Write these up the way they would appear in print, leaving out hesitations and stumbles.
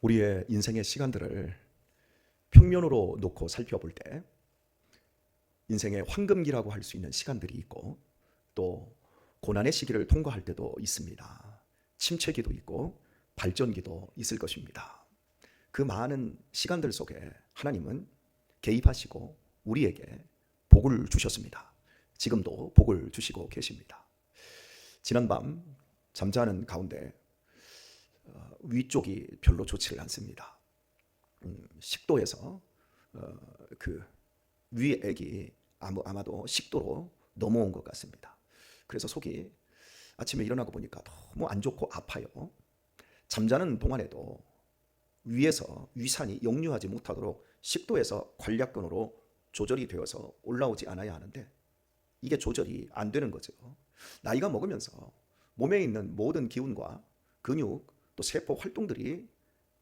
우리의 인생의 시간들을 평면으로 놓고 살펴볼 때 인생의 황금기라고 할 수 있는 시간들이 있고, 또 고난의 시기를 통과할 때도 있습니다. 침체기도 있고 발전기도 있을 것입니다. 그 많은 시간들 속에 하나님은 개입하시고 우리에게 복을 주셨습니다. 지금도 복을 주시고 계십니다. 지난밤 잠자는 가운데 위쪽이 별로 좋지를 않습니다. 식도에서 그 위액이 아마도 식도로 넘어온 것 같습니다. 그래서 속이 아침에 일어나고 보니까 너무 안 좋고 아파요. 잠자는 동안에도 위에서 위산이 역류하지 못하도록 식도에서 관략근으로 조절이 되어서 올라오지 않아야 하는데 이게 조절이 안 되는 거죠. 나이가 먹으면서 몸에 있는 모든 기운과 근육 또 세포 활동들이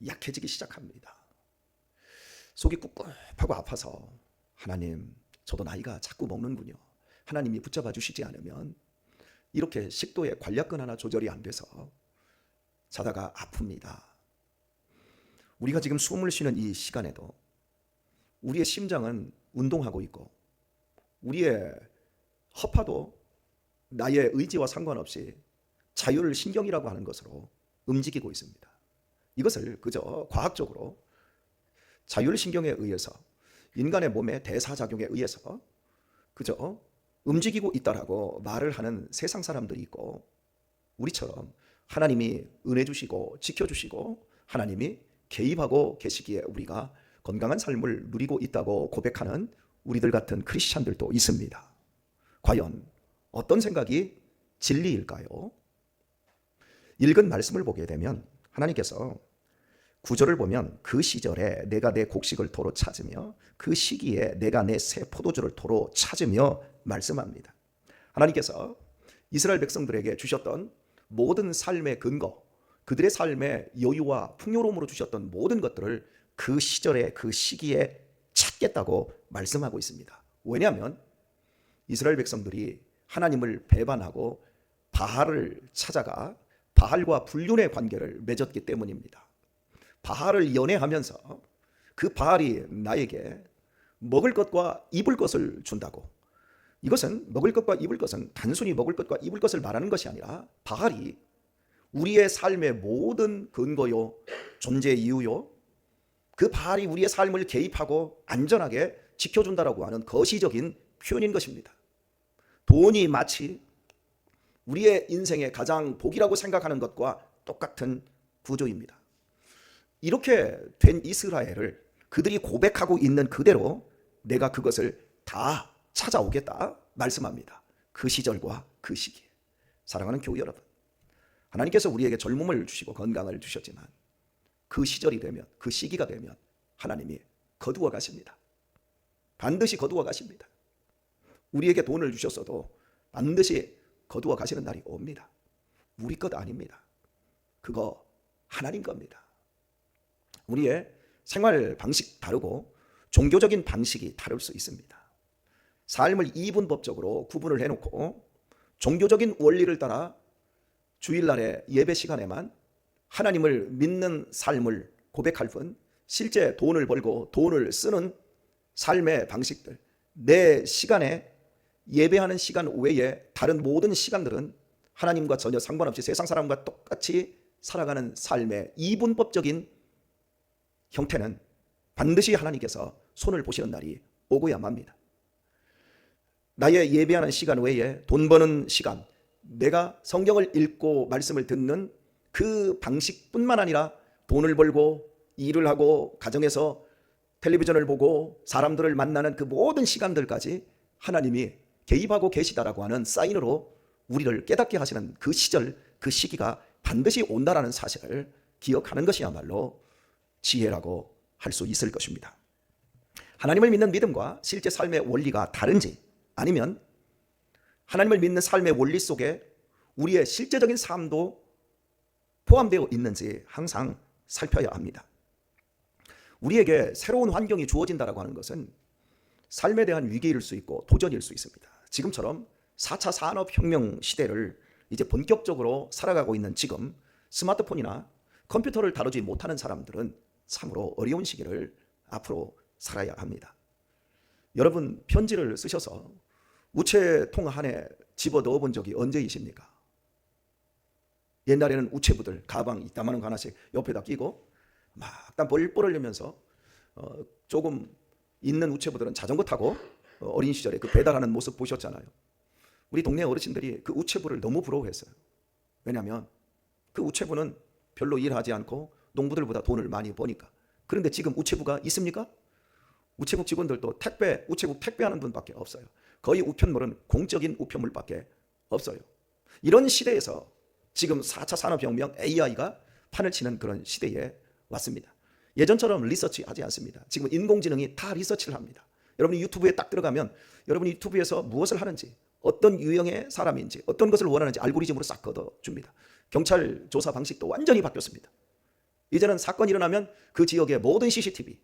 약해지기 시작합니다. 속이 꿉꿉하고 아파서 하나님, 저도 나이가 자꾸 먹는군요. 하나님이 붙잡아 주시지 않으면 이렇게 식도에 관략근 하나 조절이 안 돼서 자다가 아픕니다. 우리가 지금 숨을 쉬는 이 시간에도 우리의 심장은 운동하고 있고 우리의 허파도 나의 의지와 상관없이 자율신경이라고 하는 것으로 움직이고 있습니다. 이것을 그저 과학적으로 자율신경에 의해서 인간의 몸의 대사작용에 의해서 그저 움직이고 있다라고 말을 하는 세상 사람들이 있고, 우리처럼 하나님이 은혜 주시고 지켜주시고 하나님이 개입하고 계시기에 우리가 건강한 삶을 누리고 있다고 고백하는 우리들 같은 크리스찬들도 있습니다. 과연 어떤 생각이 진리일까요? 읽은 말씀을 보게 되면 하나님께서 구절을 보면 그 시절에 내가 내 곡식을 도로 찾으며 그 시기에 내가 내 새 포도주를 도로 찾으며 말씀합니다. 하나님께서 이스라엘 백성들에게 주셨던 모든 삶의 근거, 그들의 삶의 여유와 풍요로움으로 주셨던 모든 것들을 그 시절에 그 시기에 찾겠다고 말씀하고 있습니다. 왜냐하면 이스라엘 백성들이 하나님을 배반하고 바알을 찾아가 바알과 불륜의 관계를 맺었기 때문입니다. 바알을 연애하면서 그 바알이 나에게 먹을 것과 입을 것을 준다고, 이것은 먹을 것과 입을 것은 단순히 먹을 것과 입을 것을 말하는 것이 아니라 바알이 우리의 삶의 모든 근거요, 존재 이유요, 그 바알이 우리의 삶을 개입하고 안전하게 지켜준다라고 하는 거시적인 표현인 것입니다. 돈이 마치 우리의 인생의 가장 복이라고 생각하는 것과 똑같은 구조입니다. 이렇게 된 이스라엘을 그들이 고백하고 있는 그대로 내가 그것을 다 찾아오겠다 말씀합니다. 그 시절과 그 시기에. 사랑하는 교우 여러분, 하나님께서 우리에게 젊음을 주시고 건강을 주셨지만 그 시절이 되면, 그 시기가 되면 하나님이 거두어 가십니다. 반드시 거두어 가십니다. 우리에게 돈을 주셨어도 반드시 거두어 가시는 날이 옵니다. 우리 것 아닙니다. 그거 하나님 겁니다. 우리의 생활 방식 다르고 종교적인 방식이 다를 수 있습니다. 삶을 이분법적으로 구분을 해놓고 종교적인 원리를 따라 주일날의 예배 시간에만 하나님을 믿는 삶을 고백할 뿐 실제 돈을 벌고 돈을 쓰는 삶의 방식들, 내 시간에 예배하는 시간 외에 다른 모든 시간들은 하나님과 전혀 상관없이 세상 사람과 똑같이 살아가는 삶의 이분법적인 형태는 반드시 하나님께서 손을 보시는 날이 오고야 맙니다. 나의 예배하는 시간 외에 돈 버는 시간, 내가 성경을 읽고 말씀을 듣는 그 방식뿐만 아니라 돈을 벌고 일을 하고 가정에서 텔레비전을 보고 사람들을 만나는 그 모든 시간들까지 하나님이 개입하고 계시다라고 하는 사인으로 우리를 깨닫게 하시는 그 시절, 그 시기가 반드시 온다라는 사실을 기억하는 것이야말로 지혜라고 할 수 있을 것입니다. 하나님을 믿는 믿음과 실제 삶의 원리가 다른지, 아니면 하나님을 믿는 삶의 원리 속에 우리의 실제적인 삶도 포함되어 있는지 항상 살펴야 합니다. 우리에게 새로운 환경이 주어진다라고 하는 것은 삶에 대한 위기일 수 있고 도전일 수 있습니다. 지금처럼 4차 산업혁명 시대를 이제 본격적으로 살아가고 있는 지금 스마트폰이나 컴퓨터를 다루지 못하는 사람들은 참으로 어려운 시기를 앞으로 살아야 합니다. 여러분 편지를 쓰셔서 우체통 안에 집어넣어 본 적이 언제이십니까? 옛날에는 우체부들 가방 이따만한 거 하나씩 옆에다 끼고 막 땀 뻘뻘 흘리면서 조금 있는 우체부들은 자전거 타고 어린 시절에 그 배달하는 모습 보셨잖아요. 우리 동네 어르신들이 그 우체부를 너무 부러워했어요. 왜냐하면 그 우체부는 별로 일하지 않고 농부들보다 돈을 많이 버니까. 그런데 지금 우체부가 있습니까? 우체국 직원들도 우체국 택배하는 분밖에 없어요. 거의 우편물은 공적인 우편물밖에 없어요. 이런 시대에서 지금 4차 산업혁명 AI가 판을 치는 그런 시대에 왔습니다. 예전처럼 리서치 하지 않습니다. 지금 인공지능이 다 리서치를 합니다. 여러분이 유튜브에 딱 들어가면 여러분이 유튜브에서 무엇을 하는지, 어떤 유형의 사람인지, 어떤 것을 원하는지 알고리즘으로 싹 걷어줍니다. 경찰 조사 방식도 완전히 바뀌었습니다. 이제는 사건이 일어나면 그 지역의 모든 CCTV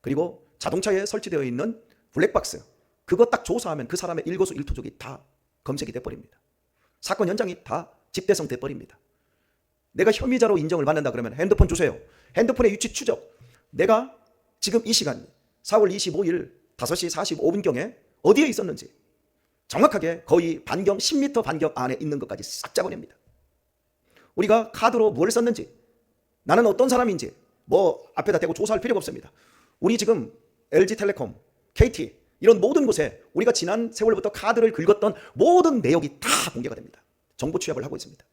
그리고 자동차에 설치되어 있는 블랙박스 그거 딱 조사하면 그 사람의 일거수일투족이 다 검색이 돼버립니다. 사건 현장이 다 집대성 돼버립니다. 내가 혐의자로 인정을 받는다 그러면 핸드폰 주세요. 핸드폰의 위치 추적. 내가 지금 이 시간 4월 25일 5시 45분경에 어디에 있었는지 정확하게 거의 반경 10m 반경 안에 있는 것까지 싹 잡아냅니다. 우리가 카드로 뭘 썼는지 나는 어떤 사람인지 뭐 앞에다 대고 조사할 필요가 없습니다. 우리 지금 LG텔레콤, KT 이런 모든 곳에 우리가 지난 세월부터 카드를 긁었던 모든 내역이 다 공개가 됩니다. 정보 취합을 하고 있습니다.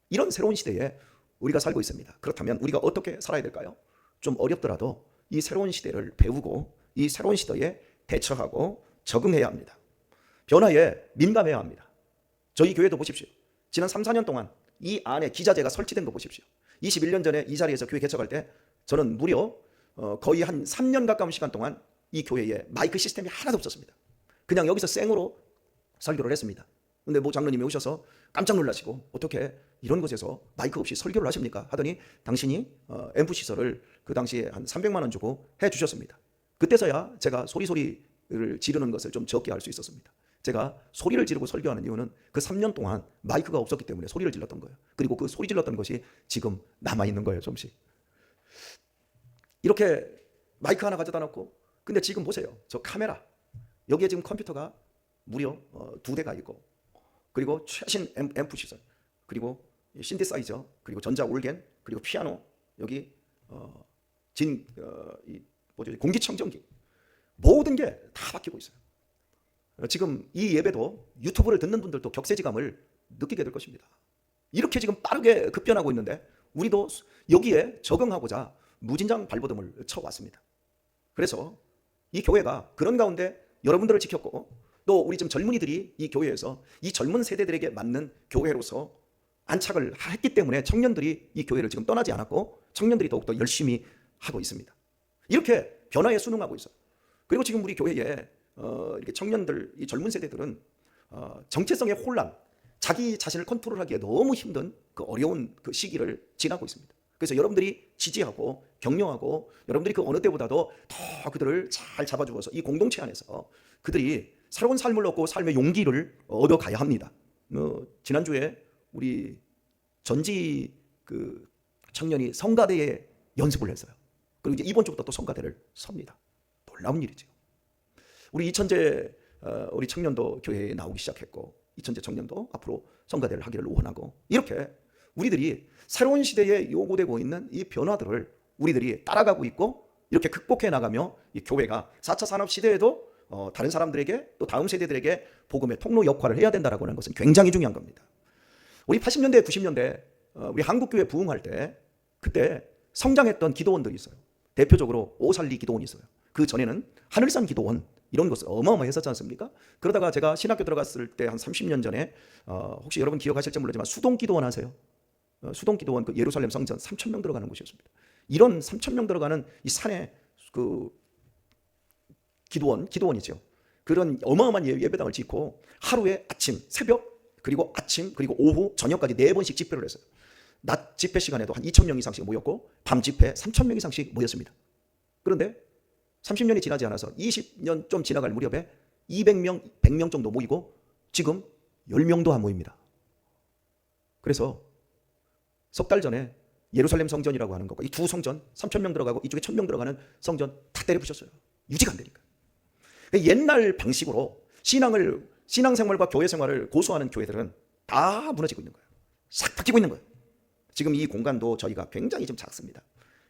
이런 새로운 시대에 우리가 살고 있습니다. 그렇다면 우리가 어떻게 살아야 될까요? 좀 어렵더라도 이 새로운 시대를 배우고 이 새로운 시대에 대처하고 적응해야 합니다. 변화에 민감해야 합니다. 저희 교회도 보십시오. 지난 3, 4년 동안 이 안에 기자재가 설치된 거 보십시오. 21년 전에 이 자리에서 교회 개척할 때 저는 무려 거의 한 3년 가까운 시간 동안 이 교회에 마이크 시스템이 하나도 없었습니다. 그냥 여기서 생으로 설교를 했습니다. 근데 모 장로님이 오셔서 깜짝 놀라시고 어떻게 이런 곳에서 마이크 없이 설교를 하십니까? 하더니 당신이 앰프 시설을 그 당시에 한 300만 원 주고 해주셨습니다. 그때서야 제가 소리를 지르는 것을 좀 적게 할 수 있었습니다. 제가 소리를 지르고 설교하는 이유는 그 3년 동안 마이크가 없었기 때문에 소리를 질렀던 거예요. 그리고 그 소리 질렀던 것이 지금 남아있는 거예요. 좀씩. 이렇게 마이크 하나 가져다 놓고 근데 지금 보세요. 저 카메라 여기에 지금 컴퓨터가 무려 2대가 있고 그리고 최신 앰프 시설 그리고 신디사이저 그리고 전자 올겐 그리고 피아노 여기 공기청정기 모든 게 다 바뀌고 있어요. 지금 이 예배도 유튜브를 듣는 분들도 격세지감을 느끼게 될 것입니다. 이렇게 지금 빠르게 급변하고 있는데 우리도 여기에 적응하고자 무진장 발버둥을 쳐왔습니다. 그래서 이 교회가 그런 가운데 여러분들을 지켰고 또 우리 지금 젊은이들이 이 교회에서 이 젊은 세대들에게 맞는 교회로서 안착을 했기 때문에 청년들이 이 교회를 지금 떠나지 않았고 청년들이 더욱더 열심히 하고 있습니다. 이렇게 변화에 순응하고 있어요. 그리고 지금 우리 교회에 이렇게 청년들, 이 젊은 세대들은 정체성의 혼란, 자기 자신을 컨트롤하기에 너무 힘든 그 어려운 그 시기를 지나고 있습니다. 그래서 여러분들이 지지하고 격려하고 여러분들이 그 어느 때보다도 더 그들을 잘 잡아주어서 이 공동체 안에서 그들이 새로운 삶을 얻고 삶의 용기를 얻어가야 합니다. 지난주에 우리 전지 그 청년이 성가대에 연습을 했어요. 그리고 이제 이번 주부터 또 성가대를 섭니다. 놀라운 일이죠. 우리 이천재 우리 청년도 교회에 나오기 시작했고 이천재 청년도 앞으로 성가대를 하기를 원하고 이렇게 우리들이 새로운 시대에 요구되고 있는 이 변화들을 우리들이 따라가고 있고 이렇게 극복해 나가며 이 교회가 4차 산업 시대에도 다른 사람들에게 또 다음 세대들에게 복음의 통로 역할을 해야 된다라고 하는 것은 굉장히 중요한 겁니다. 우리 80년대, 90년대 우리 한국교회 부흥할 때 그때 성장했던 기도원들이 있어요. 대표적으로 오살리 기도원이 있어요. 그 전에는 하늘산 기도원 이런 것을 어마어마했었지 않습니까? 그러다가 제가 신학교 들어갔을 때 한 30년 전에 혹시 여러분 기억하실지 모르지만 수동 기도원 아세요? 수동 기도원 그 예루살렘 성전 3,000명 들어가는 곳이었습니다. 이런 3,000명 들어가는 이 산에 그 기도원이죠. 그런 어마어마한 예배당을 짓고 하루에 아침, 새벽 그리고 아침 그리고 오후 저녁까지 4번씩 집회를 했어요. 낮 집회 시간에도 한 2,000명 이상씩 모였고 밤 집회 3,000명 이상씩 모였습니다. 그런데 30년이 지나지 않아서 20년 좀 지나갈 무렵에 200명, 100명 정도 모이고 지금 10명도 안 모입니다. 그래서 석 달 전에 예루살렘 성전이라고 하는 거고 이 두 성전 3,000명 들어가고 이쪽에 1,000명 들어가는 성전 다 때려 부셨어요. 유지가 안 되니까. 옛날 방식으로 신앙생활과 교회생활을 고수하는 교회들은 다 무너지고 있는 거예요. 싹 바뀌고 있는 거예요. 지금 이 공간도 저희가 굉장히 좀 작습니다.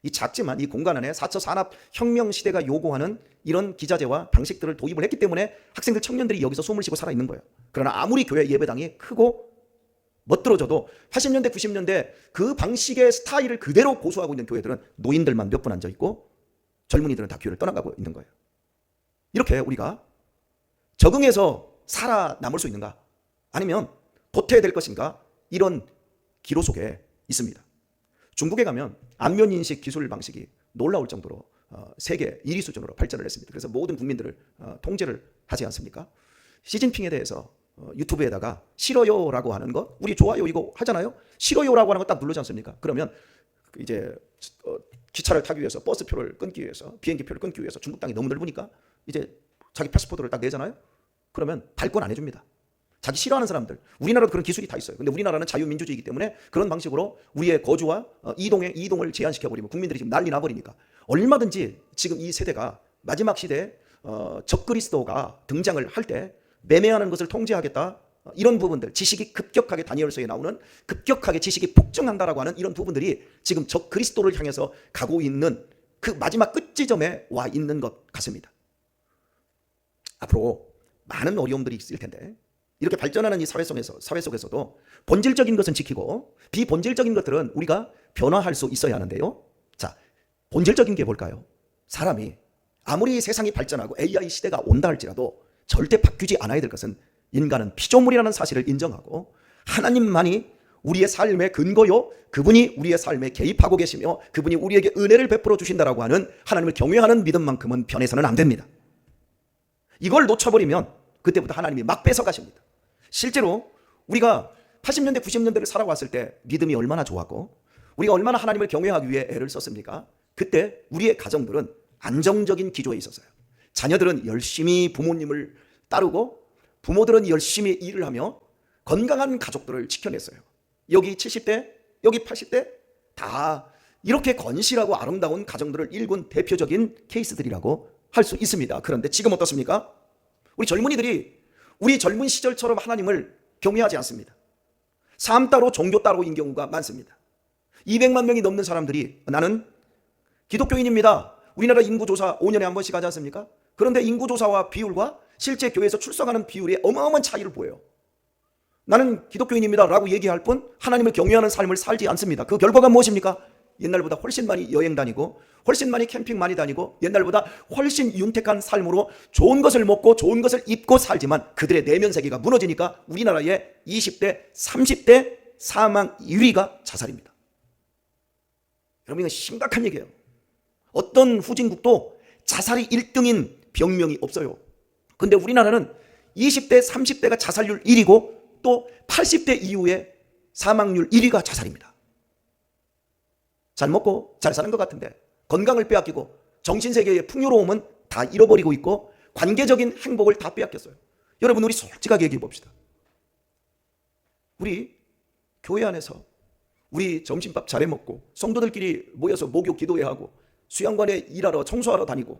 이 작지만 이 공간 안에 4차 산업혁명 시대가 요구하는 이런 기자재와 방식들을 도입을 했기 때문에 학생들 청년들이 여기서 숨을 쉬고 살아있는 거예요. 그러나 아무리 교회 예배당이 크고 멋들어져도 80년대 90년대 그 방식의 스타일을 그대로 고수하고 있는 교회들은 노인들만 몇 분 앉아있고 젊은이들은 다 교회를 떠나가고 있는 거예요. 이렇게 우리가 적응해서 살아남을 수 있는가? 아니면 도태될 것인가? 이런 기로 속에 있습니다. 중국에 가면 안면인식 기술 방식이 놀라울 정도로 세계 1위 수준으로 발전을 했습니다. 그래서 모든 국민들을 통제를 하지 않습니까? 시진핑에 대해서 유튜브에다가 싫어요라고 하는 거, 우리 좋아요 이거 하잖아요. 싫어요라고 하는 거 딱 누르지 않습니까? 그러면 이제 기차를 타기 위해서 버스표를 끊기 위해서 비행기표를 끊기 위해서 중국 땅이 너무 넓으니까 이제 자기 패스포트를 딱 내잖아요. 그러면 발권 안 해줍니다. 자기 싫어하는 사람들, 우리나라도 그런 기술이 다 있어요. 근데 우리나라는 자유민주주의이기 때문에 그런 방식으로 우리의 거주와 이동을 제한시켜버리면 국민들이 지금 난리 나버리니까 얼마든지 지금 이 세대가 마지막 시대에 적그리스도가 등장을 할 때 매매하는 것을 통제하겠다, 이런 부분들, 지식이 급격하게 다니엘서에 나오는 급격하게 지식이 폭증한다라고 하는 이런 부분들이 지금 적그리스도를 향해서 가고 있는 그 마지막 끝지점에 와 있는 것 같습니다. 앞으로 많은 어려움들이 있을 텐데 이렇게 발전하는 이 사회 속에서도 본질적인 것은 지키고 비본질적인 것들은 우리가 변화할 수 있어야 하는데요. 자, 본질적인 게 뭘까요? 사람이 아무리 세상이 발전하고 AI 시대가 온다 할지라도 절대 바뀌지 않아야 될 것은 인간은 피조물이라는 사실을 인정하고 하나님만이 우리의 삶의 근거요, 그분이 우리의 삶에 개입하고 계시며 그분이 우리에게 은혜를 베풀어 주신다라고 하는 하나님을 경외하는 믿음만큼은 변해서는 안 됩니다. 이걸 놓쳐버리면 그때부터 하나님이 막 뺏어가십니다. 실제로 우리가 80년대 90년대를 살아왔을 때 믿음이 얼마나 좋았고 우리가 얼마나 하나님을 경외하기 위해 애를 썼습니까? 그때 우리의 가정들은 안정적인 기조에 있었어요. 자녀들은 열심히 부모님을 따르고 부모들은 열심히 일을 하며 건강한 가족들을 지켜냈어요. 여기 70대, 여기 80대 다 이렇게 건실하고 아름다운 가정들을 일군 대표적인 케이스들이라고 할 수 있습니다. 그런데 지금 어떻습니까? 우리 젊은이들이 우리 젊은 시절처럼 하나님을 경외하지 않습니다. 삶 따로 종교 따로인 경우가 많습니다. 200만 명이 넘는 사람들이 나는 기독교인입니다. 우리나라 인구조사 5년에 한 번씩 하지 않습니까? 그런데 인구조사와 비율과 실제 교회에서 출석하는 비율이 어마어마한 차이를 보여요. 나는 기독교인입니다 라고 얘기할 뿐 하나님을 경외하는 삶을 살지 않습니다. 그 결과가 무엇입니까? 옛날보다 훨씬 많이 여행 다니고 훨씬 많이 캠핑 많이 다니고 옛날보다 훨씬 윤택한 삶으로 좋은 것을 먹고 좋은 것을 입고 살지만 그들의 내면 세계가 무너지니까 우리나라의 20대, 30대 사망 1위가 자살입니다. 여러분, 이건 심각한 얘기예요. 어떤 후진국도 자살이 1등인 병명이 없어요. 근데 우리나라는 20대, 30대가 자살률 1위고 또 80대 이후에 사망률 1위가 자살입니다. 잘 먹고 잘 사는 것 같은데 건강을 빼앗기고 정신세계의 풍요로움은 다 잃어버리고 있고 관계적인 행복을 다 빼앗겼어요. 여러분, 우리 솔직하게 얘기해 봅시다. 우리 교회 안에서 우리 점심밥 잘해 먹고 성도들끼리 모여서 목요 기도회 하고 수양관에 일하러 청소하러 다니고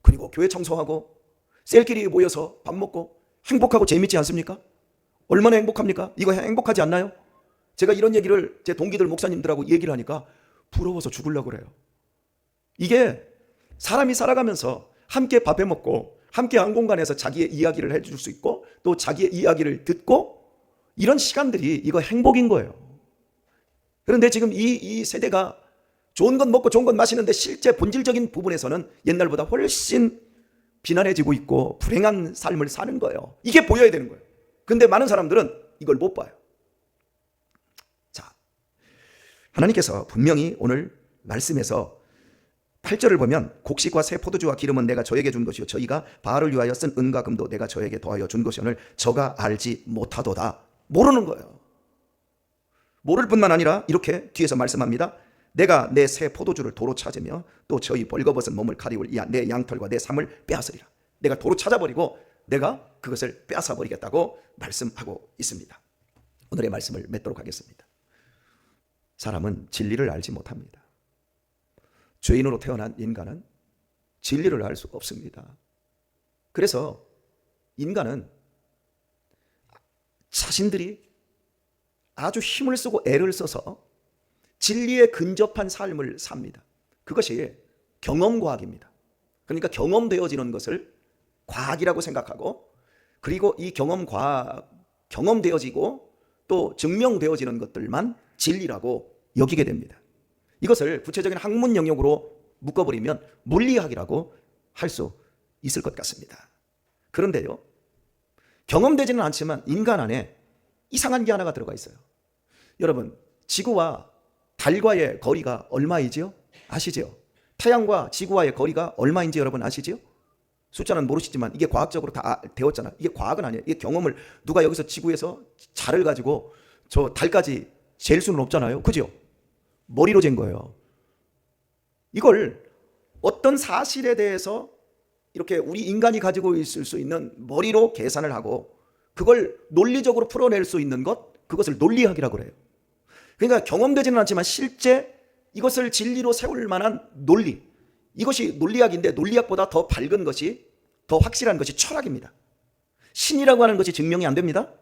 그리고 교회 청소하고 셀끼리 모여서 밥 먹고 행복하고 재밌지 않습니까? 얼마나 행복합니까? 이거 행복하지 않나요? 제가 이런 얘기를 제 동기들 목사님들하고 얘기를 하니까 부러워서 죽으려고 그래요. 이게 사람이 살아가면서 함께 밥해 먹고 함께 한 공간에서 자기의 이야기를 해줄 수 있고 또 자기의 이야기를 듣고 이런 시간들이 이거 행복인 거예요. 그런데 지금 이 세대가 좋은 건 먹고 좋은 건 마시는데 실제 본질적인 부분에서는 옛날보다 훨씬 비난해지고 있고 불행한 삶을 사는 거예요. 이게 보여야 되는 거예요. 근데 많은 사람들은 이걸 못 봐요. 자, 하나님께서 분명히 오늘 말씀에서 8절을 보면 곡식과 새 포도주와 기름은 내가 저에게 준 것이요 저희가 바알을 위하여 쓴 은과 금도 내가 저에게 더하여 준 것이오늘 저가 알지 못하도다. 모르는 거예요. 모를 뿐만 아니라 이렇게 뒤에서 말씀합니다. 내가 내 새 포도주를 도로 찾으며 또 저희 벌거벗은 몸을 가리울 내 양털과 내 삶을 빼앗으리라. 내가 도로 찾아버리고 내가 그것을 빼앗아버리겠다고 말씀하고 있습니다. 오늘의 말씀을 맺도록 하겠습니다. 사람은 진리를 알지 못합니다. 죄인으로 태어난 인간은 진리를 알 수 없습니다. 그래서 인간은 자신들이 아주 힘을 쓰고 애를 써서 진리에 근접한 삶을 삽니다. 그것이 경험과학입니다. 그러니까 경험되어지는 것을 과학이라고 생각하고, 그리고 이 경험되어지고 또 증명되어지는 것들만 진리라고 여기게 됩니다. 이것을 구체적인 학문 영역으로 묶어버리면 물리학이라고 할 수 있을 것 같습니다. 그런데요, 경험되지는 않지만 인간 안에 이상한 게 하나가 들어가 있어요. 여러분, 지구와 달과의 거리가 얼마이지요? 아시지요? 태양과 지구와의 거리가 얼마인지 여러분 아시지요? 숫자는 모르시지만 이게 과학적으로 다 되었잖아. 이게 과학은 아니에요. 이게 경험을, 누가 여기서 지구에서 자를 가지고 저 달까지 잴 수는 없잖아요. 그죠? 머리로 잰 거예요. 이걸 어떤 사실에 대해서 이렇게 우리 인간이 가지고 있을 수 있는 머리로 계산을 하고 그걸 논리적으로 풀어낼 수 있는 것, 그것을 논리학이라고 그래요. 그러니까 경험되지는 않지만 실제 이것을 진리로 세울 만한 논리, 이것이 논리학인데, 논리학보다 더 밝은 것이, 더 확실한 것이 철학입니다. 신이라고 하는 것이 증명이 안 됩니다.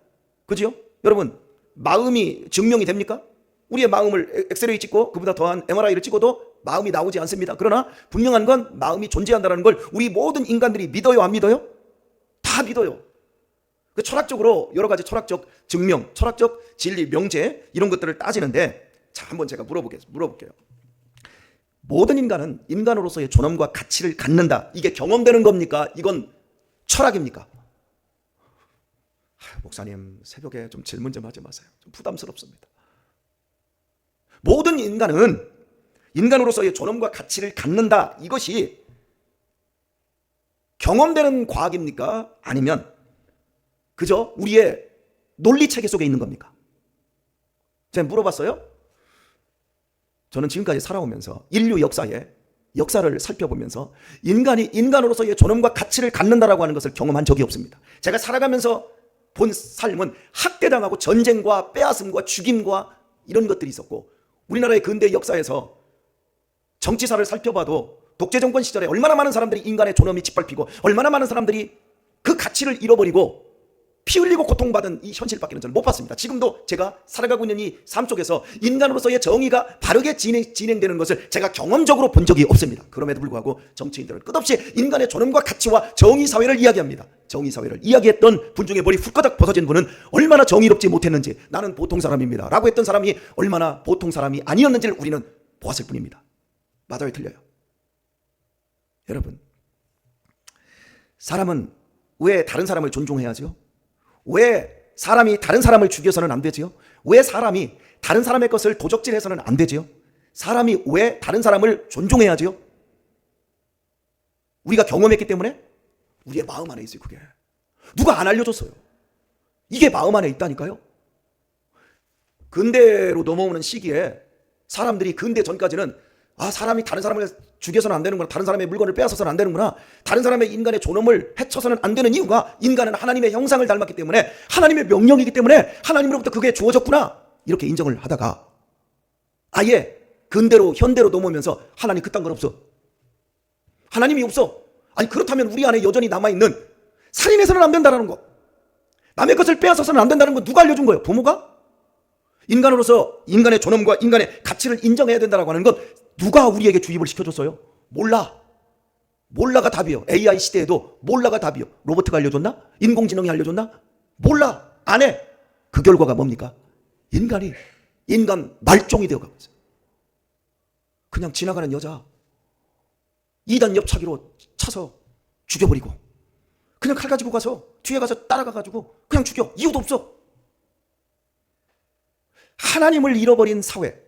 그죠? 여러분, 마음이 증명이 됩니까? 우리의 마음을 엑스레이 찍고 그보다 더한 MRI를 찍어도 마음이 나오지 않습니다. 그러나 분명한 건 마음이 존재한다는 걸 우리 모든 인간들이 믿어요, 안 믿어요? 다 믿어요. 그 철학적으로 여러 가지 철학적 증명, 철학적 진리, 명제, 이런 것들을 따지는데, 자, 한번 제가 물어볼게요. 모든 인간은 인간으로서의 존엄과 가치를 갖는다. 이게 경험되는 겁니까? 이건 철학입니까? 목사님, 새벽에 좀 질문 좀 하지 마세요. 좀 부담스럽습니다. 모든 인간은 인간으로서의 존엄과 가치를 갖는다. 이것이 경험되는 과학입니까? 아니면 그저 우리의 논리체계 속에 있는 겁니까? 제가 물어봤어요. 저는 지금까지 살아오면서 인류 역사를 살펴보면서 인간이 인간으로서의 존엄과 가치를 갖는다라고 하는 것을 경험한 적이 없습니다. 제가 살아가면서 본 삶은 학대당하고 전쟁과 빼앗음과 죽임과 이런 것들이 있었고, 우리나라의 근대 역사에서 정치사를 살펴봐도 독재 정권 시절에 얼마나 많은 사람들이 인간의 존엄이 짓밟히고 얼마나 많은 사람들이 그 가치를 잃어버리고 피 흘리고 고통받은 이 현실밖에는 저는 못 봤습니다. 지금도 제가 살아가고 있는 이 삶 속에서 인간으로서의 정의가 바르게 진행되는 것을 제가 경험적으로 본 적이 없습니다. 그럼에도 불구하고 정치인들은 끝없이 인간의 존엄과 가치와 정의사회를 이야기합니다. 정의사회를 이야기했던 분 중에 머리 훌거덕 벗어진 분은 얼마나 정의롭지 못했는지, 나는 보통 사람입니다 라고 했던 사람이 얼마나 보통 사람이 아니었는지를 우리는 보았을 뿐입니다. 맞아요, 틀려요? 여러분, 사람은 왜 다른 사람을 존중해야죠? 왜 사람이 다른 사람을 죽여서는 안 되지요? 왜 사람이 다른 사람의 것을 도적질해서는 안 되지요? 사람이 왜 다른 사람을 존중해야지요? 우리가 경험했기 때문에? 우리의 마음 안에 있어요. 그게 누가 안 알려줬어요. 이게 마음 안에 있다니까요. 근대로 넘어오는 시기에 사람들이 근대 전까지는 사람이 다른 사람을 죽여서는 안 되는구나, 다른 사람의 물건을 빼앗아서는 안 되는구나, 다른 사람의 인간의 존엄을 해쳐서는 안 되는 이유가 인간은 하나님의 형상을 닮았기 때문에, 하나님의 명령이기 때문에 하나님으로부터 그게 주어졌구나, 이렇게 인정을 하다가 아예 근대로 현대로 넘어오면서 하나님 그딴 건 없어, 하나님이 없어. 아니 그렇다면 우리 안에 여전히 남아있는 살인해서는 안 된다는 거, 남의 것을 빼앗아서는 안 된다는 거 누가 알려준 거예요? 부모가? 인간으로서 인간의 존엄과 인간의 가치를 인정해야 된다고 하는 것 누가 우리에게 주입을 시켜줬어요? 몰라가 답이요. AI 시대에도 몰라가 답이요. 로봇가 알려줬나? 인공지능이 알려줬나? 몰라, 안 해. 그 결과가 뭡니까? 인간 말종이 되어가고 있어요. 그냥 지나가는 여자 2단 옆차기로 차서 죽여버리고, 그냥 칼 가지고 가서 뒤에 가서 따라가가지고 그냥 죽여. 이유도 없어. 하나님을 잃어버린 사회,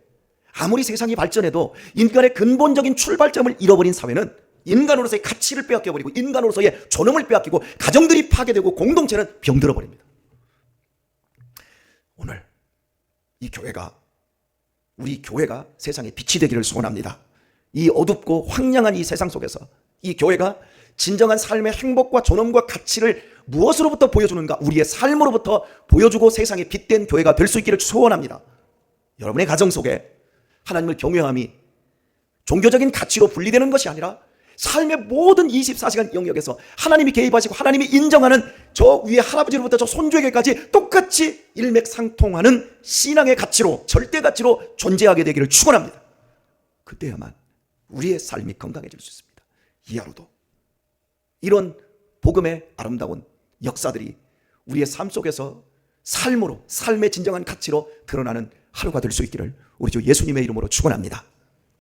아무리 세상이 발전해도 인간의 근본적인 출발점을 잃어버린 사회는 인간으로서의 가치를 빼앗겨버리고 인간으로서의 존엄을 빼앗기고 가정들이 파괴되고 공동체는 병들어버립니다. 오늘 우리 교회가 세상의 빛이 되기를 소원합니다. 이 어둡고 황량한 이 세상 속에서 이 교회가 진정한 삶의 행복과 존엄과 가치를 무엇으로부터 보여주는가? 우리의 삶으로부터 보여주고 세상에 빛된 교회가 될 수 있기를 소원합니다. 여러분의 가정 속에, 하나님을 경외함이 종교적인 가치로 분리되는 것이 아니라 삶의 모든 24시간 영역에서 하나님이 개입하시고 하나님이 인정하는 저 위에 할아버지로부터 저 손주에게까지 똑같이 일맥상통하는 신앙의 가치로, 절대 가치로 존재하게 되기를 축원합니다. 그때야만 우리의 삶이 건강해질 수 있습니다. 이하로도 이런 복음의 아름다운 역사들이 우리의 삶 속에서 삶으로, 삶의 진정한 가치로 드러나는 하루가 될 수 있기를 우리 주 예수님의 이름으로 축원합니다.